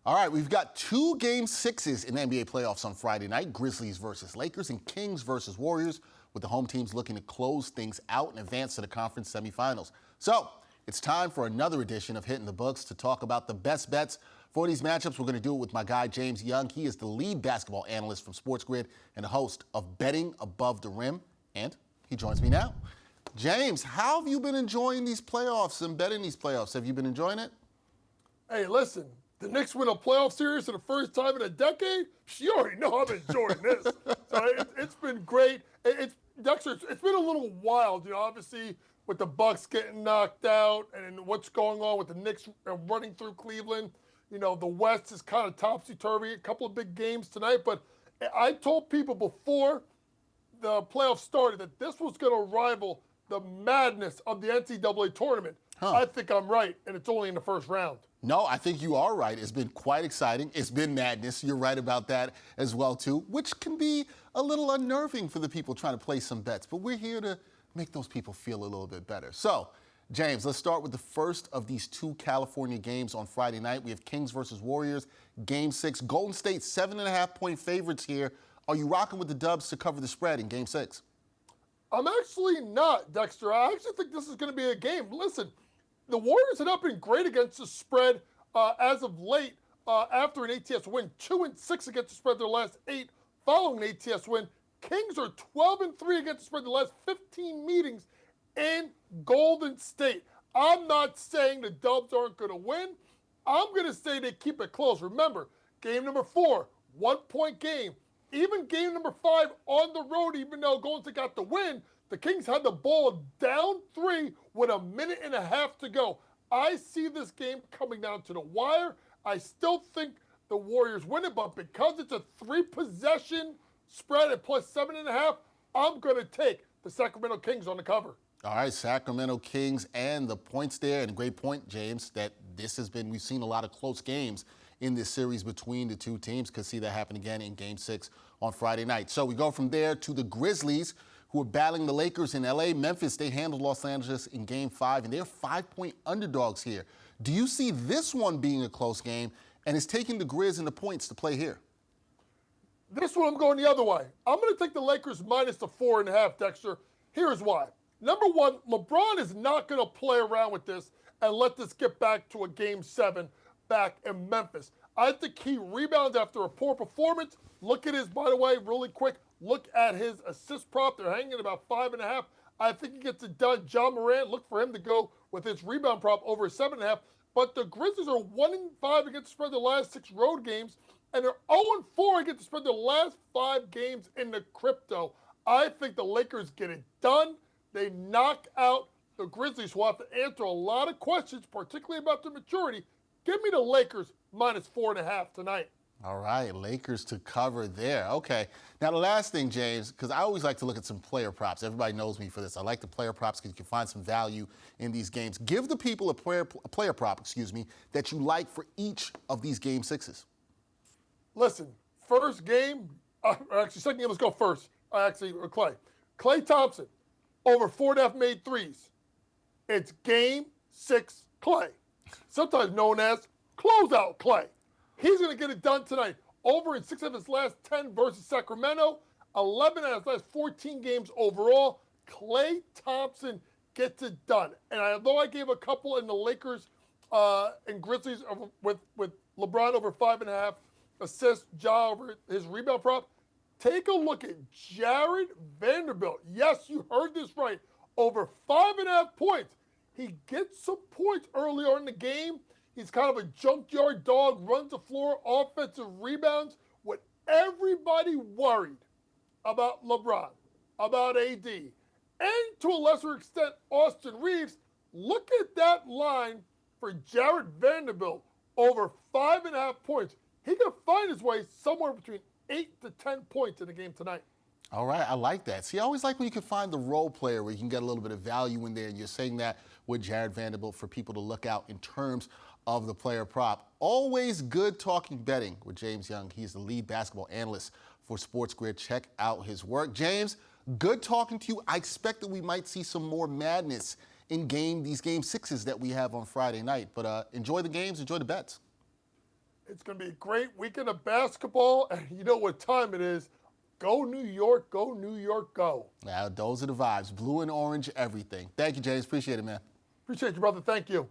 All right, we've got two Game 6s in the NBA playoffs on Friday night, Grizzlies versus Lakers and Kings versus Warriors, with the home teams looking to close things out and advance to the conference semifinals. So it's time for another edition of Hittin' the Books to talk about the best bets for these matchups. We're going to do it with my guy, James Young. He is the lead basketball analyst from SportsGrid and the host of Betting Above the Rim, and he joins me now. James, how have you been enjoying these playoffs and betting these playoffs? Have you been enjoying it? Hey, listen, the Knicks win a playoff series for the first time in a decade. You already know I'm enjoying this. So it's been great. Dexter, it's been a little wild, obviously with the Bucks getting knocked out and what's going on with the Knicks running through Cleveland. The West is kind of topsy-turvy. A couple of big games tonight, but I told people before the playoffs started that this was going to rival the madness of the NCAA tournament. I think I'm right, and it's only in the first round. No, I think you are right. It's been quite exciting. It's been madness. You're right about that as well, too, which can be a little unnerving for the people trying to play some bets. But we're here to make those people feel a little bit better. So, James, let's start with the first of these two California games on Friday night. We have Kings versus Warriors, Game 6. Golden State, 7.5-point favorites here. Are you rocking with the Dubs to cover the spread in Game 6? I'm actually not, Dexter. I actually think this is going to be a game. Listen, the Warriors have not been great against the spread as of late after an ATS win. 2-6 against the spread their last 8 following an ATS win. Kings are 12-3 against the spread the last 15 meetings in Golden State. I'm not saying the Dubs aren't going to win. I'm going to say they keep it close. Remember, game number 4, 1-point game. Even game number 5 on the road, even though Golden State got the win, the Kings had the ball down 3 with a minute and a half to go. I see this game coming down to the wire. I still think the Warriors win it, but because it's a 3-possession spread at plus 7.5, I'm going to take the Sacramento Kings on the cover. All right, Sacramento Kings and the points there. And a great point, James, that we've seen a lot of close games in this series between the two teams. Could see that happen again in Game 6 on Friday night. So we go from there to the Grizzlies, who are battling the Lakers in LA. Memphis, they handled Los Angeles in Game 5, and they're 5-point underdogs here. Do you see this one being a close game, and is taking the Grizz and the points to play here? This one I'm going the other way. I'm going to take the Lakers minus the 4.5, Dexter. Here's why. Number one, LeBron is not going to play around with this and let this get back to a Game 7 back in Memphis. I think he rebounds after a poor performance. Look at his, by the way, really quick, look at his assist prop. They're hanging at about 5.5. I think he gets it done. John Morant, look for him to go with his rebound prop over 7.5. But the Grizzlies are 1-5 against the spread the last 6 road games, and they're 0-4 against the spread the last 5 games in the crypto. I think the Lakers get it done. They knock out the Grizzlies, who have to answer a lot of questions, particularly about their maturity. Give me the Lakers minus 4.5 tonight. All right, Lakers to cover there. Okay. Now, the last thing, James, because I always like to look at some player props. Everybody knows me for this. I like the player props because you can find some value in these games. Give the people a player prop, that you like for each of these Game 6s. Listen, first game, actually, second game, let's go first. Clay. Clay Thompson, over 4.5 made threes. It's Game 6 Clay, sometimes known as closeout Clay. He's going to get it done tonight. Over in 6 of his last 10 versus Sacramento, 11 out of his last 14 games overall. Clay Thompson gets it done. And although I gave a couple in the Lakers and Grizzlies with LeBron over 5.5 assists, Ja over his rebound prop, take a look at Jared Vanderbilt. Yes, you heard this right. Over 5.5 points. He gets some points early on in the game. He's kind of a junkyard dog, runs the floor, offensive rebounds. With everybody worried about LeBron, about AD, and to a lesser extent, Austin Reeves, look at that line for Jared Vanderbilt, over 5.5 points. He can find his way somewhere between 8 to 10 points in the game tonight. All right, I like that. See, I always like when you can find the role player where you can get a little bit of value in there, and you're saying that with Jared Vanderbilt for people to look out in terms of the player prop. Always good talking betting with James Young. He's the lead basketball analyst for SportsGrid. Check out his work. James, good talking to you. I expect that we might see some more madness in these Game 6s that we have on Friday night. But enjoy the games, enjoy the bets. It's going to be a great weekend of basketball, and you know what time it is. Go New York, go New York, go. Now, those are the vibes. Blue and orange, everything. Thank you, James. Appreciate it, man. Appreciate you, brother. Thank you.